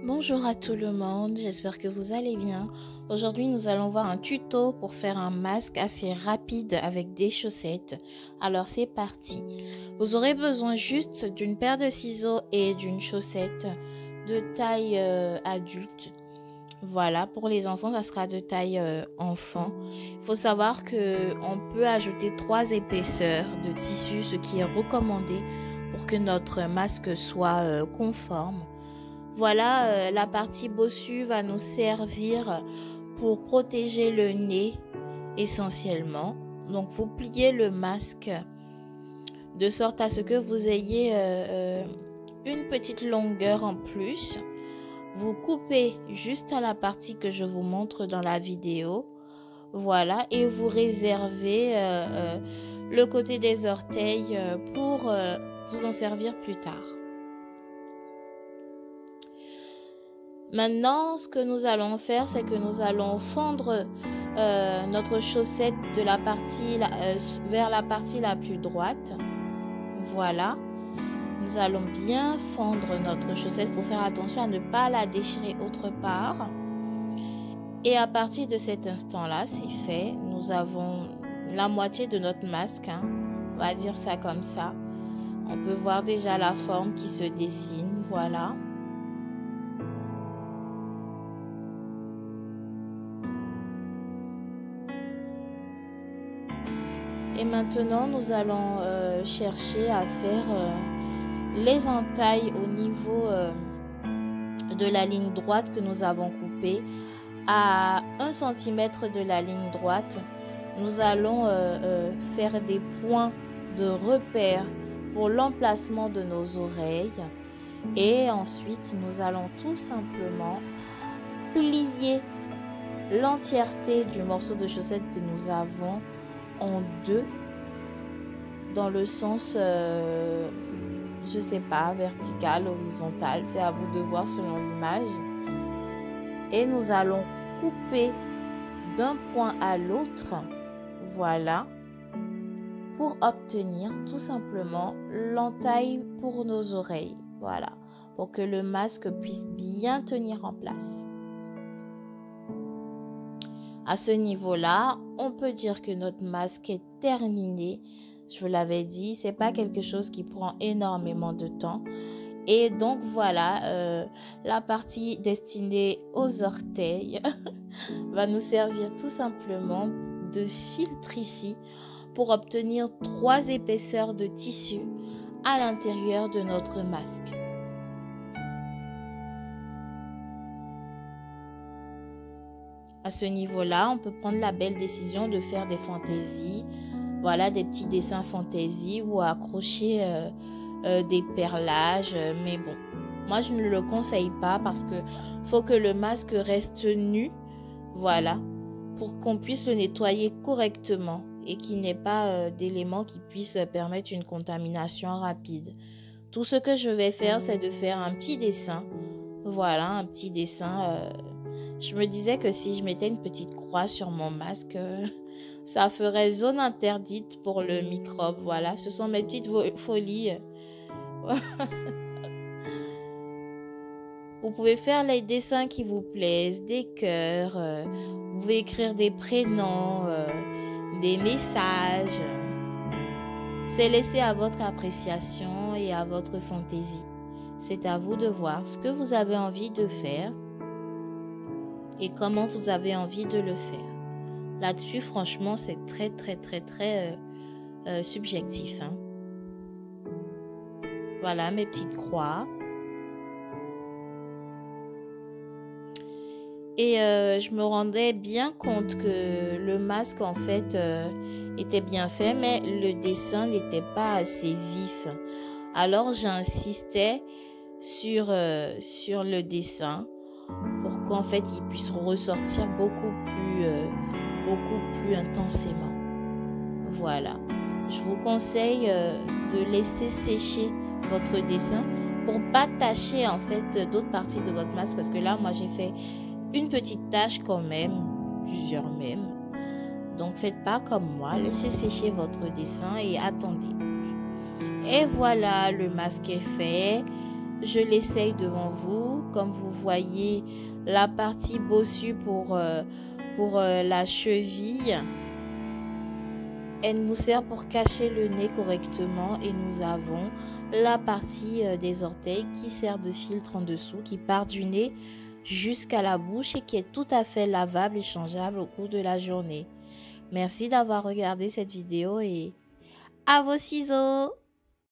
Bonjour à tout le monde, j'espère que vous allez bien. Aujourd'hui, nous allons voir un tuto pour faire un masque assez rapide avec des chaussettes. Alors, c'est parti. Vous aurez besoin juste d'une paire de ciseaux et d'une chaussette de taille adulte. Voilà, pour les enfants, ça sera de taille enfant. Il faut savoir qu'on peut ajouter 3 épaisseurs de tissu, ce qui est recommandé pour que notre masque soit conforme. Voilà, la partie bossu va nous servir pour protéger le nez essentiellement. Donc, vous pliez le masque de sorte à ce que vous ayez une petite longueur en plus. Vous coupez juste à la partie que je vous montre dans la vidéo. Voilà, et vous réservez le côté des orteils pour vous en servir plus tard. Maintenant, ce que nous allons faire, c'est que nous allons fendre notre chaussette de la partie vers la partie la plus droite. Voilà. Nous allons bien fendre notre chaussette. Il faut faire attention à ne pas la déchirer autre part. Et à partir de cet instant-là, c'est fait. Nous avons la moitié de notre masque. On va dire ça comme ça. On peut voir déjà la forme qui se dessine. Voilà. Et maintenant, nous allons chercher à faire les entailles au niveau de la ligne droite que nous avons coupée. À 1 cm de la ligne droite, nous allons faire des points de repère pour l'emplacement de nos oreilles. Et ensuite, nous allons tout simplement plier l'entièreté du morceau de chaussette que nous avons en deux dans le sens je sais pas, vertical, horizontal, c'est à vous de voir selon l'image. Et nous allons couper d'un point à l'autre, voilà, pour obtenir tout simplement l'entaille pour nos oreilles, voilà, pour que le masque puisse bien tenir en place. À ce niveau-là, on peut dire que notre masque est terminé. Je vous l'avais dit, c'est pas quelque chose qui prend énormément de temps. Et donc voilà, la partie destinée aux orteils va nous servir tout simplement de filtre ici pour obtenir 3 épaisseurs de tissu à l'intérieur de notre masque. À ce niveau-là, on peut prendre la belle décision de faire des fantaisies, voilà, des petits dessins fantaisie ou accrocher des perlages. Mais bon, moi je ne le conseille pas parce que faut que le masque reste nu, voilà, pour qu'on puisse le nettoyer correctement et qu'il n'y ait pas d'éléments qui puissent permettre une contamination rapide. Tout ce que je vais faire, c'est de faire un petit dessin, voilà, un petit dessin. Je me disais que si je mettais une petite croix sur mon masque, ça ferait zone interdite pour le microbe. Voilà, ce sont mes petites folies. Vous pouvez faire les dessins qui vous plaisent, des cœurs, vous pouvez écrire des prénoms, des messages. C'est laissé à votre appréciation et à votre fantaisie. C'est à vous de voir ce que vous avez envie de faire et comment vous avez envie de le faire. Là-dessus, franchement, c'est très subjectif. Hein. Voilà mes petites croix. Et je me rendais bien compte que le masque, en fait, était bien fait, mais le dessin n'était pas assez vif. Alors, j'insistais sur le dessin pour qu'en fait il puisse ressortir beaucoup plus intensément. Voilà, je vous conseille de laisser sécher votre dessin pour pas tacher en fait d'autres parties de votre masque, parce que là moi j'ai fait une petite tache quand même, plusieurs même. Donc faites pas comme moi, laissez sécher votre dessin et attendez. Et voilà, le masque est fait. je l'essaye devant vous. Comme vous voyez, la partie bossu pour la cheville, elle nous sert pour cacher le nez correctement, et nous avons la partie des orteils qui sert de filtre en dessous, qui part du nez jusqu'à la bouche et qui est tout à fait lavable et changeable au cours de la journée. Merci d'avoir regardé cette vidéo et à vos ciseaux!